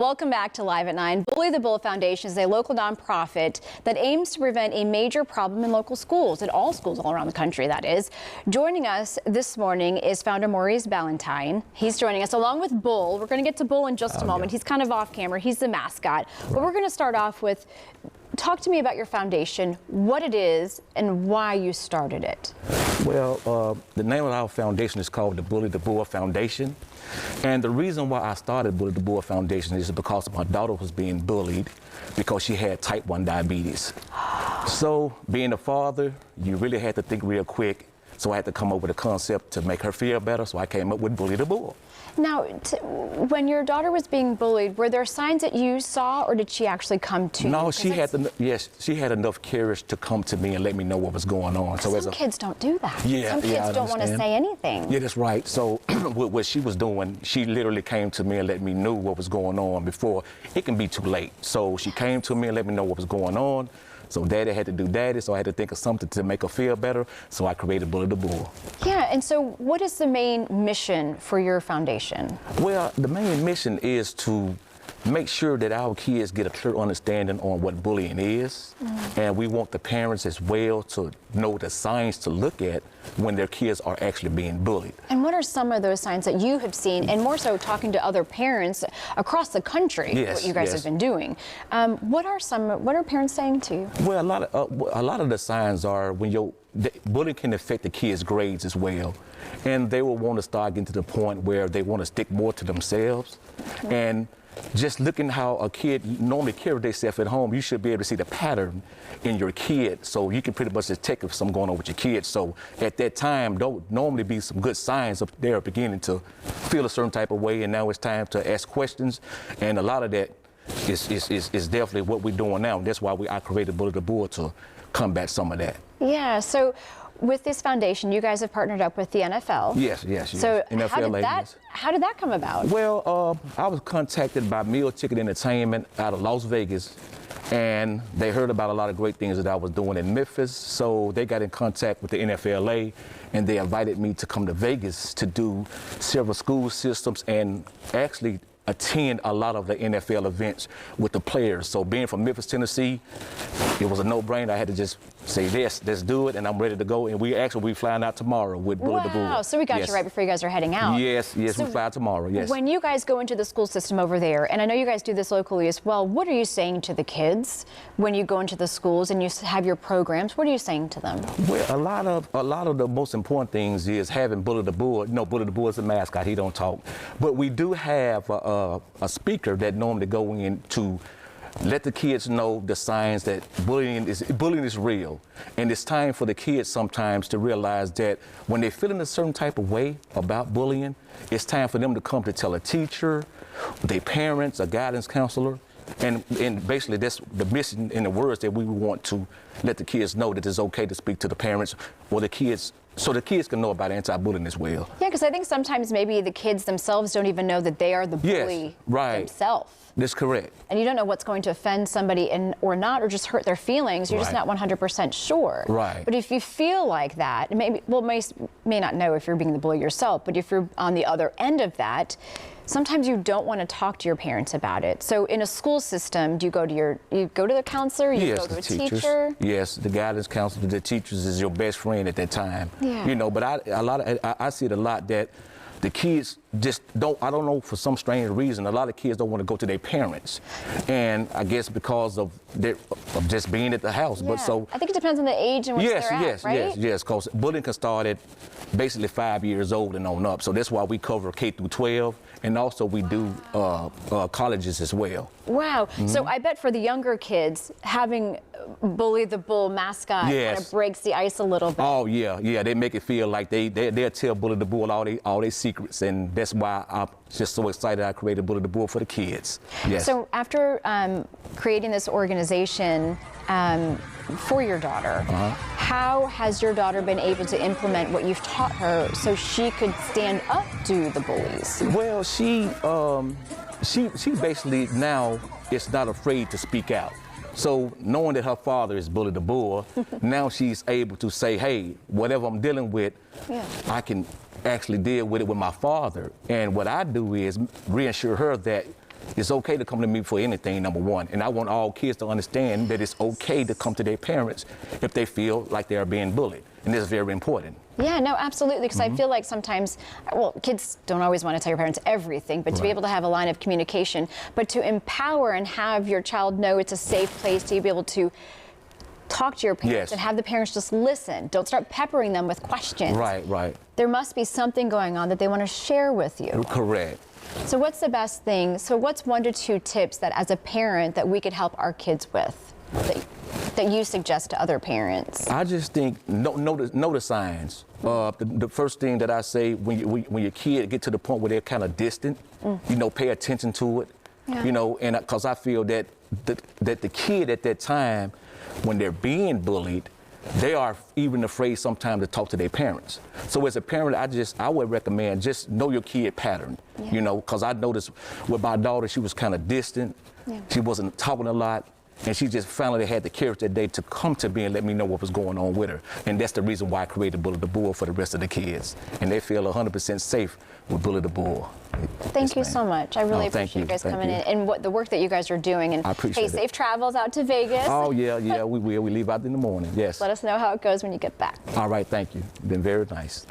Welcome back to Live at 9. Bully the Bull Foundation is a local nonprofit that aims to prevent a major problem in local schools, in all schools all around the country, that is. Joining us this morning is founder Maurice Ballantyne. He's joining us along with Bull. We're going to get to Bull in just a moment. He's kind of off camera. He's the mascot. But we're going to start off with, talk to me about your foundation, what it is, and why you started it. Well, the name of our foundation is called the Bully the Bull Foundation. And the reason why I started Bully the Bull Foundation is because my daughter was being bullied because she had type 1 diabetes. So being a father, you really had to think real quick. So I had to come up with a concept to make her feel better. So I came up with Bully the Bull. Now, when your daughter was being bullied, were there signs that you saw, or did she actually come to you? No, she had enough courage to come to me and let me know what was going on. So some kids don't do that. Yeah, some kids don't want to say anything. Yeah, that's right. So what she was doing, she literally came to me and let me know what was going on before it can be too late. So she came to me and let me know what was going on. So Daddy had to do Daddy, so I had to think of something to make her feel better, so I created Bully the Bull. Yeah, and so what is the main mission for your foundation? Well, the main mission is to make sure that our kids get a clear understanding on what bullying is, and we want the parents as well to know the signs to look at when their kids are actually being bullied. And what are some of those signs that you have seen, and more so talking to other parents across the country, what you guys have been doing? What are parents saying to you? Well, a lot of the signs are when bullying can affect the kids' grades as well, and they will want to start getting to the point where they want to stick more to themselves. And just looking how a kid normally carries themselves at home, you should be able to see the pattern in your kid, so you can pretty much detect if something going on with your kids. So at that time, don't normally be some good signs up there beginning to feel a certain type of way, and now it's time to ask questions, and a lot of that is definitely what we're doing now. That's why I created Bully the Bull, to combat some of that. Yeah, so with this foundation, you guys have partnered up with the NFL. Yes. So NFL how did that come about? Well, I was contacted by Meal Ticket Entertainment out of Las Vegas, and they heard about a lot of great things that I was doing in Memphis, so they got in contact with the NFLA, and they invited me to come to Vegas to do several school systems and actually attend a lot of the NFL events with the players. So being from Memphis, Tennessee, it was a no-brainer. I had to just say, yes, let's do it, and I'm ready to go. And we flying out tomorrow with Bully the Bull. Wow, so we got you right before you guys are heading out. Yes, so we fly tomorrow, yes. When you guys go into the school system over there, and I know you guys do this locally as well, what are you saying to the kids when you go into the schools and you have your programs? What are you saying to them? Well, a lot of the most important things is having Bully the Bull. You know, Bully the Bull is a mascot, he don't talk. But we do have a speaker that normally go in to let the kids know the signs that bullying is real. And it's time for the kids sometimes to realize that when they're feeling a certain type of way about bullying, it's time for them to come to tell a teacher, their parents, a guidance counselor. And basically that's the mission in the words that we want to let the kids know, that it's okay to speak to the parents or the kids, so the kids can know about anti-bullying as well. Yeah, because I think sometimes maybe the kids themselves don't even know that they are the bully themselves. That's correct. And you don't know what's going to offend somebody or not, or just hurt their feelings. You're just not 100% sure. Right. But if you feel like that, maybe, well, may not know if you're being the bully yourself, but if you're on the other end of that, sometimes you don't want to talk to your parents about it. So in a school system, do you go to the counselor? You go to a teacher? Yes, the guidance counselor, the teachers is your best friend at that time. Yeah. You know, but I see it a lot that the kids just I don't know, for some strange reason, a lot of kids don't want to go to their parents. And I guess because of just being at the house. Yeah. But so I think it depends on the age and what they're at, right? Yes, because bullying can start at basically 5 years old and on up. So that's why we cover K through 12, and also we do colleges as well. Wow. So I bet for the younger kids, having Bully the Bull mascot kind of breaks the ice a little bit. Oh yeah, they make it feel like they'll tell Bully the Bull all their secrets, and that's why I'm just so excited I created Bully the Bull for the kids. Yes. So after creating this organization for your daughter, how has your daughter been able to implement what you've taught her so she could stand up to the bullies? Well, she basically now is not afraid to speak out. So knowing that her father is Bully the Bull, now she's able to say, hey, whatever I'm dealing with, I can actually deal with it with my father. And what I do is reassure her that It's okay to come to me for anything, number one. And I want all kids to understand that it's okay to come to their parents if they feel like they are being bullied. And this is very important. Yeah, no, absolutely. Because I feel like sometimes, well, kids don't always want to tell your parents everything, but to be able to have a line of communication, but to empower and have your child know it's a safe place to be able to talk to your parents and have the parents just listen. Don't start peppering them with questions. Right. There must be something going on that they want to share with you. Correct. So what's the best thing? So what's 1 to 2 tips that as a parent that we could help our kids with that you suggest to other parents? I just think know the signs. The first thing that I say when your kid get to the point where they're kind of distant, you know, pay attention to it. Yeah. You know, and because I feel that the kid at that time, when they're being bullied, they are even afraid sometimes to talk to their parents. So as a parent, I would recommend just know your kid pattern. You know, because I noticed with my daughter, she was kind of distant. She wasn't talking a lot. And she just finally had the courage that day to come to me and let me know what was going on with her. And that's the reason why I created Bully the Bull for the rest of the kids. And they feel 100% safe with Bully the Bull. Thank you so much. I really appreciate you guys coming in and the work that you guys are doing. And I appreciate it. safe travels out to Vegas. Oh, yeah, we will. We leave out in the morning, yes. Let us know how it goes when you get back. All right, thank you. Been very nice.